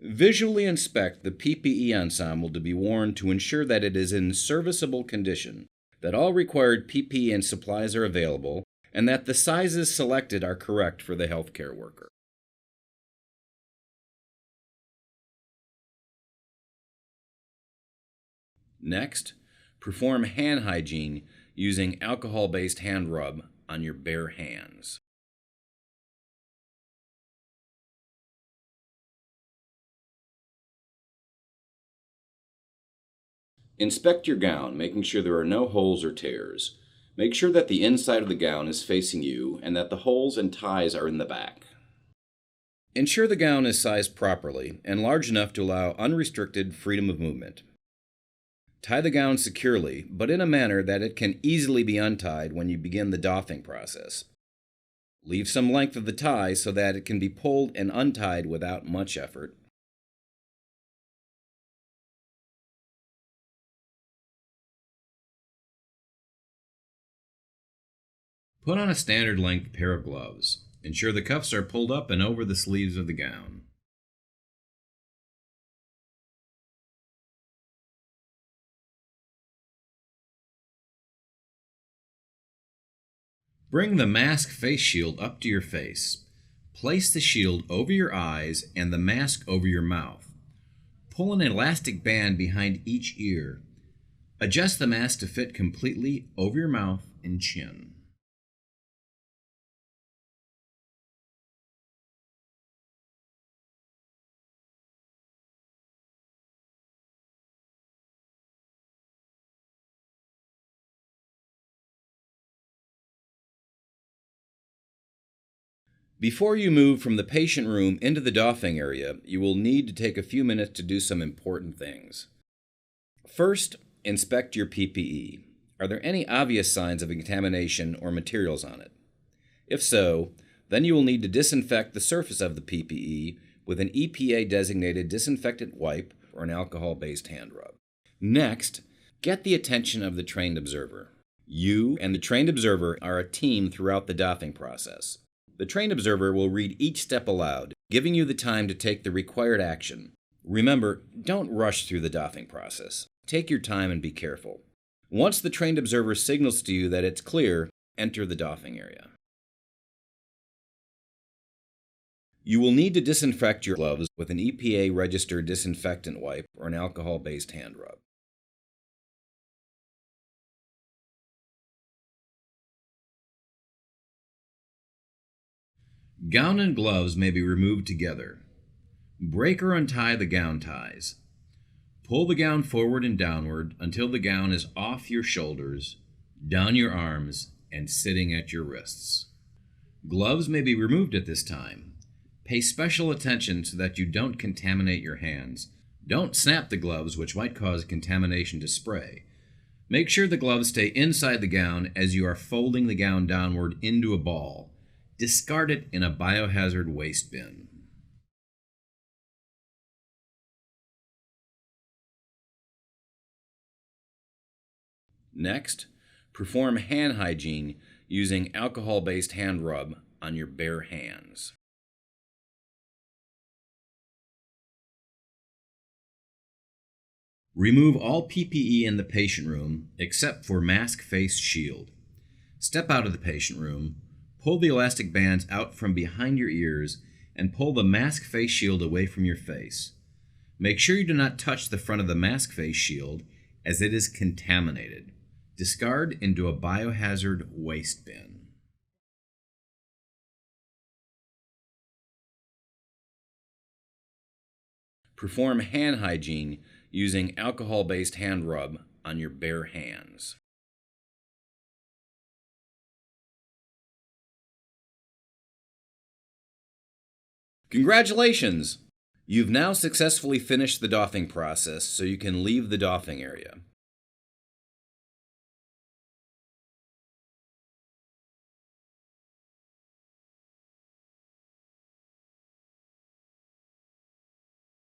Visually inspect the PPE ensemble to be worn to ensure that it is in serviceable condition, that all required PPE and supplies are available, and that the sizes selected are correct for the healthcare worker. Next, perform hand hygiene using alcohol-based hand rub on your bare hands. Inspect your gown, making sure there are no holes or tears. Make sure that the inside of the gown is facing you and that the holes and ties are in the back. Ensure the gown is sized properly and large enough to allow unrestricted freedom of movement. Tie the gown securely, but in a manner that it can easily be untied when you begin the doffing process. Leave some length of the tie so that it can be pulled and untied without much effort. Put on a standard length pair of gloves. Ensure the cuffs are pulled up and over the sleeves of the gown. Bring the mask face shield up to your face. Place the shield over your eyes and the mask over your mouth. Pull an elastic band behind each ear. Adjust the mask to fit completely over your mouth and chin. Before you move from the patient room into the doffing area, you will need to take a few minutes to do some important things. First, inspect your PPE. Are there any obvious signs of contamination or materials on it? If so, then you will need to disinfect the surface of the PPE with an EPA-designated disinfectant wipe or an alcohol-based hand rub. Next, get the attention of the trained observer. You and the trained observer are a team throughout the doffing process. The trained observer will read each step aloud, giving you the time to take the required action. Remember, don't rush through the doffing process. Take your time and be careful. Once the trained observer signals to you that it's clear, enter the doffing area. You will need to disinfect your gloves with an EPA-registered disinfectant wipe or an alcohol-based hand rub. Gown and gloves may be removed together. Break or untie the gown ties. Pull the gown forward and downward until the gown is off your shoulders, down your arms, and sitting at your wrists. Gloves may be removed at this time. Pay special attention so that you don't contaminate your hands. Don't snap the gloves, which might cause contamination to spray. Make sure the gloves stay inside the gown as you are folding the gown downward into a ball. Discard it in a biohazard waste bin. Next, perform hand hygiene using alcohol-based hand rub on your bare hands. Remove all PPE in the patient room except for mask face shield. Step out of the patient room. Pull the elastic bands out from behind your ears and pull the mask face shield away from your face. Make sure you do not touch the front of the mask face shield as it is contaminated. Discard into a biohazard waste bin. Perform hand hygiene using alcohol-based hand rub on your bare hands. Congratulations! You've now successfully finished the doffing process, so you can leave the doffing area.